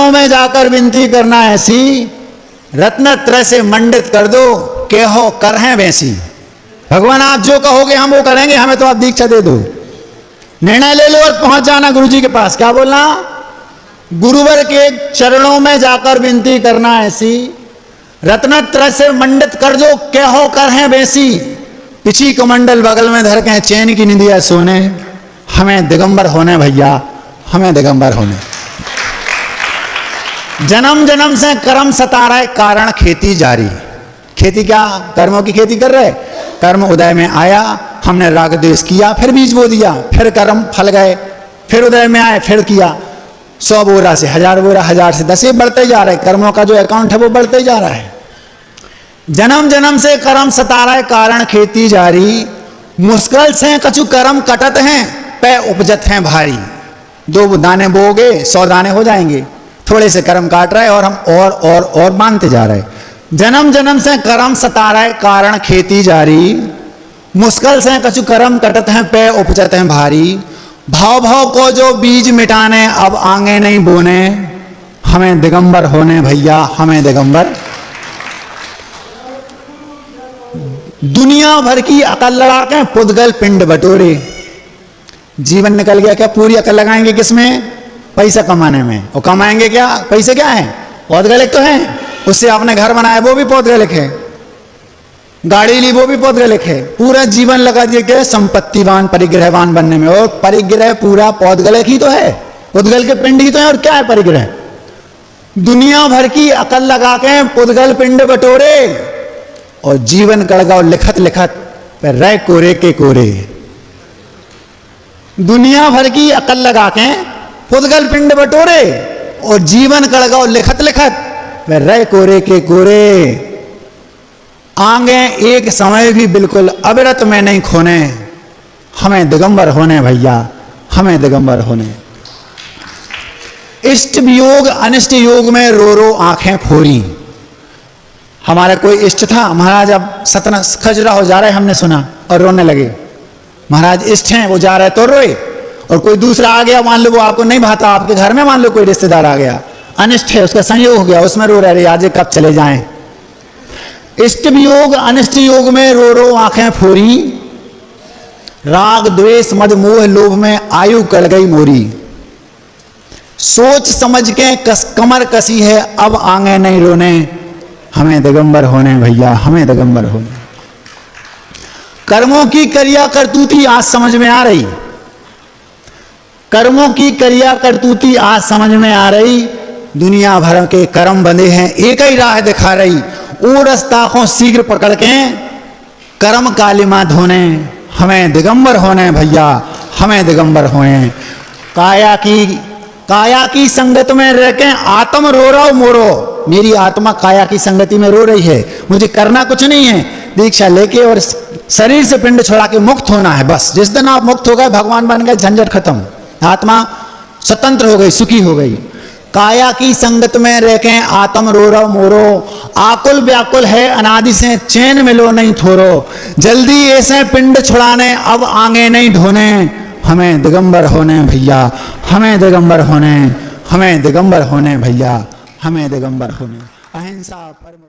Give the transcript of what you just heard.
चरणों में जाकर विनती करना ऐसी, रत्न त्रय से मंडित कर दो, कहो कर हैं वैसी। भगवान आप जो कहोगे हम वो करेंगे, हमें तो आप दीक्षा दे दो, निर्णय ले लो और पहुंच जाना गुरु जी के पास। क्या बोलना? गुरुवर के चरणों में जाकर विनती करना ऐसी, रत्न त्रय से मंडित कर दो, कहो कर हैं वैसी। पिछी कमंडल बगल में धर के चैन की निंदिया सोने, हमें दिगंबर होने भैया, हमें दिगंबर होने। जन्म जन्म से कर्म सता रहे, कारण खेती जारी। खेती क्या? कर्मों की खेती कर रहे। कर्म उदय में आया, हमने राग द्वेष किया, फिर बीज बो दिया, फिर कर्म फल गए, फिर उदय में आए, फिर किया। 100 बोरा से 1000 बोरा, 1000 से 10, बढ़ते जा रहे। कर्मों का जो अकाउंट है वो बढ़ते जा रहा है। जन्म जन्म से कर्म सता रहे, कारण खेती जारी। मुश्किल से कछु कर्म कटत हैं, पे उपजत हैं भारी। 2 दाने बोगे 100 दाने हो जाएंगे। थोड़े से कर्म काट रहे और हम और मानते जा रहे। जन्म जन्म से कर्म सता रहे, कारण खेती जारी। मुश्किल से कछु कर्म कटत हैं, पे उपजत हैं भारी। भाव भाव को जो बीज मिटाने, अब आगे नहीं बोने, हमें दिगंबर होने भैया, हमें दिगंबर। दुनिया भर की अकल लड़ा के पुद्गल पिंड बटोरे। जीवन निकल गया क्या? पूरी अकल लगाएंगे किसमें? पैसा कमाने में। और कमाएंगे क्या? पैसे क्या है? पौधगलिक तो है। उससे आपने घर बनाया वो भी पौधगलिक है, गाड़ी ली वो भी पौधगलिक है। पूरा जीवन लगा दिया क्या? संपत्तिवान परिग्रहवान बनने में। और परिग्रह पूरा पौधगलिक ही तो है, पुद्गल के पिंड ही तो है। और क्या है परिग्रह? दुनिया भर की अकल लगा के पुद्गल पिंड बटोरे, और जीवन कड़गाओ लिखत लिखत पर रह कोरे के कोरे। दुनिया भर की अकल लगा के पुद्गल पिंड बटोरे, और जीवन कड़गाओ लिखत लिखत पर रह कोरे के कोरे। आगे एक समय भी बिल्कुल अविरत में नहीं खोने, हमें दिगंबर होने भैया, हमें दिगंबर होने। इष्ट वियोग अनिष्ट योग में रो रो आंखें फोरी। हमारा कोई इष्ट था, महाराज अब सतना खजुराहो जा रहे, हमने सुना और रोने लगे। महाराज इष्ट हैं, वो जा रहे तो रोए। और कोई दूसरा आ गया, मान लो वो आपको नहीं भाता, आपके घर में मान लो कोई रिश्तेदार आ गया, अनिष्ट है, उसका संयोग हो गया, उसमें रो रहे आज कब चले जाएं। इष्ट वियोग अनिष्ट योग में रो रो आंखें फोरी। राग द्वेष मद मोह लोभ में आयु कल गई मोरी। सोच समझ के कमर कसी है, अब आगे नहीं रोने, हमें दिगंबर होने भैया, हमें दिगंबर होने। कर्मों की क्रिया करतूती आज समझ में आ रही। कर्मों की क्रिया करतूती आज समझ में आ रही। दुनिया भर के कर्म बंधे हैं, एक ही राह दिखा रही। ओ रास्ता को शीघ्र पकड़ के कर्म कालिमा धोने, हमें दिगंबर होने भैया, हमें दिगंबर होने। काया की संगत में रह के आत्म रो रहा मोरो। मेरी आत्मा काया की संगति में रो रही है, मुझे करना कुछ नहीं है, दीक्षा लेके और शरीर से पिंड छोड़ा के मुक्त होना है बस। जिस दिन आप मुक्त हो गए, भगवान बन गए, झंझट खत्म, आत्मा स्वतंत्र हो गई, सुखी हो गई। काया की संगत में रह के आत्म रो रहा मोरो। आकुल व्याकुल है अनादि से, चैन मिलो नहीं थोरो। जल्दी ऐसे पिंड छुड़ाने, अब आगे नहीं ढोने, हमें दिगंबर होने भैया, हमें दिगंबर होने, हमें दिगंबर होने भैया, हमें दिगंबर होने। अहिंसा परम